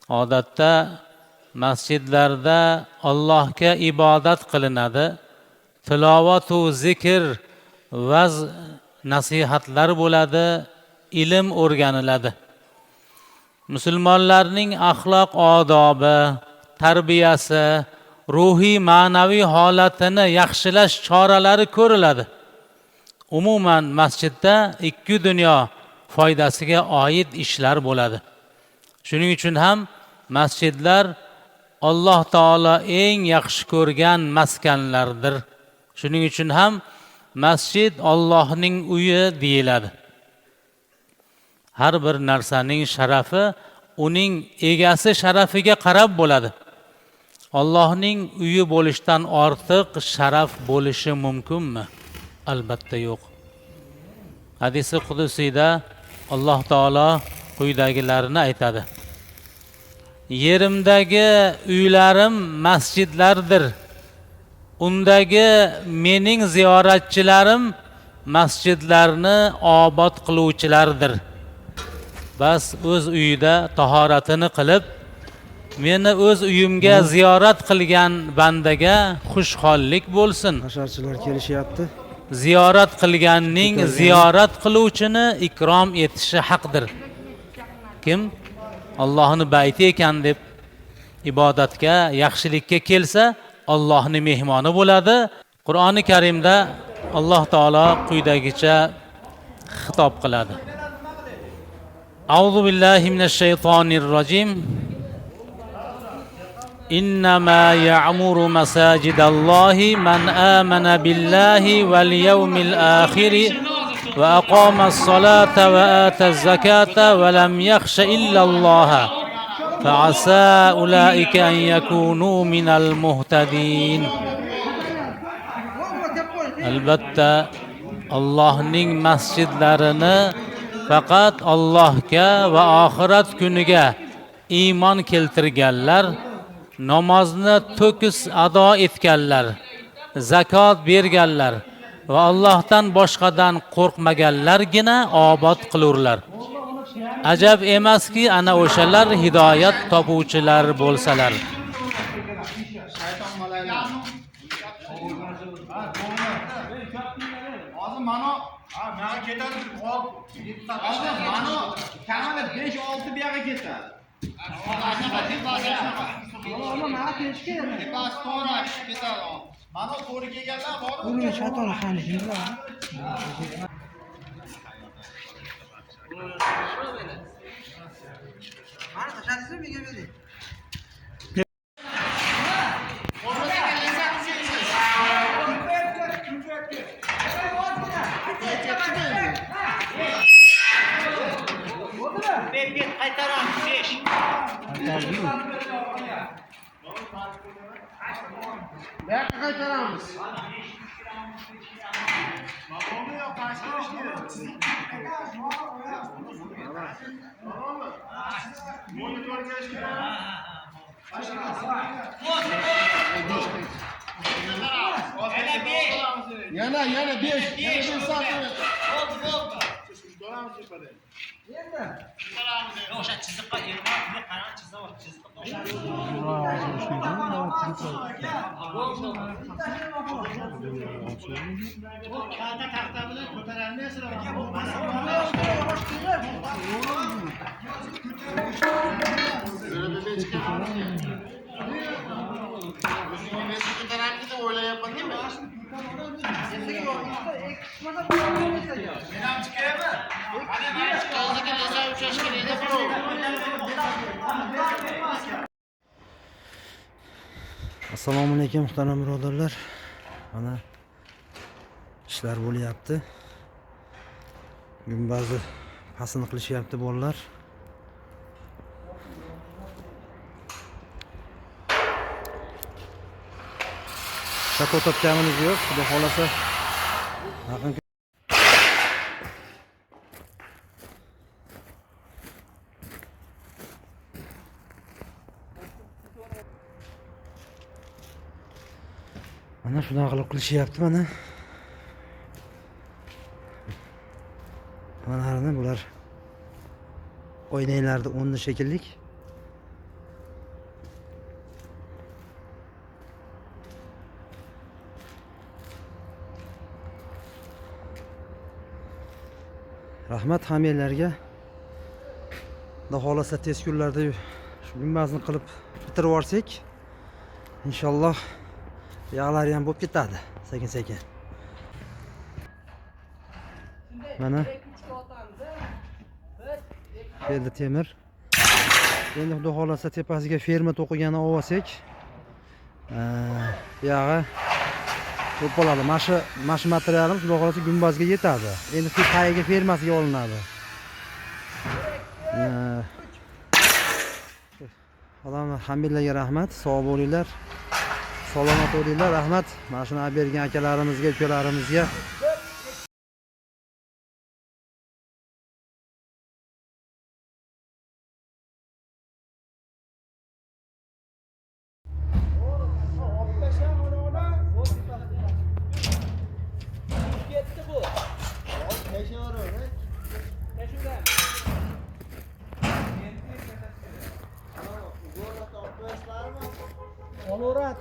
Odatda masjidlarda Allohga ibodat qilinadi. Tilovat va zikr, vaz nasihatlar bo'ladi, ilm o'rganiladi. Musulmonlarning axloq odobi, tarbiyasi, ruhiy ma'naviy holatini yaxshilash choralari ko'riladi. Umuman masjidda ikki dunyo foydasiga oid ishlar bo'ladi. Shuning uchun ham masjidlar Alloh taolo eng yaxshi ko'rgan maskanlardir. Shuning uchun ham masjid Allohning uyi deyiladi. Har bir narsaning sharafi uning egasi sharafiga qarab bo'ladi. Allohning uyi bo'lishdan ortiq sharaf bo'lishi mumkinmi? Albatta yo'q. Hadis-i qudusiyda Alloh taolo quyidagilarni aytadi. Yerimdagi uylarim masjidlardir. Undagi mening ziyoratchilarim masjidlarni obod qiluvchilardir. Bas o'z uyida tahoratini qilib, meni o'z uyimga ziyorat qilgan bandaga xushxollik bo'lsin. Hasharchilar kelishyapti. Ziyorat qilganning ziyorat qiluvchini ikrom etishi haqdir. Kim Allohning bayti ekan deb ibodatga, yaxshilikka kelsa, Allohning mehmoni bo'ladi. Qur'oni Karimda Alloh taolo quyidagicha xitob qiladi. A'udhu billahi minash shaytonir rojim. Innama ya'muru masajidallahi man amana billahi wal yawmil akhir wa aqama as-salata wa ata az-zakata wa lam yakhsha illa Allah fa asa ulaika an yakunu minal muhtadin. Albatta Allohning masjidlarini faqat Allohga va oxirat kuniga iymon keltirganlar, namozni to'kis ado etganlar, zakot berganlar va Allohdan boshqadan qo'rqmaganlargina obod qilurlar. Ajab emaski, ana o'shalar hidoyat topuvchilar bo'lsalar. Yana 5 soat. O'sha chiziqqa ermon qarang chiziqqa taxta bilan ko'tarilmaysiz. Assalomu alaykum muhtaram birodarlar. Mana ishlar bo'lyapti. Gumbazni pasini qilishyapti bolalar. Shako topganimiz yo'q, xudo xolasa yaqin mana shunaqa qilib qilishyapti. Mana bular o'ynaylardi 10 shekillik. Rahmat hammalarga. Xudo xolasa tez kunlarda shu gumbazni qilib bitirib yuborsak, inshaalloh yog'lari ham bo'lib ketadi, sekin-sekin. Mana endi temir. Endi xudo xolasa tepasiga ferma to'qiganini olsak, buyog'i ko'p bo'ladi. Mana shu materialimiz xudo xolasa gumbazga yetadi. Endi shu tagiga fermasiga olinadi. Odamlar hammalarga rahmat, sog' bo'linglar, salomat bo'linglar, rahmat. Mana shuni olib bergan akalarimizga, ukalarimizga Olaverat,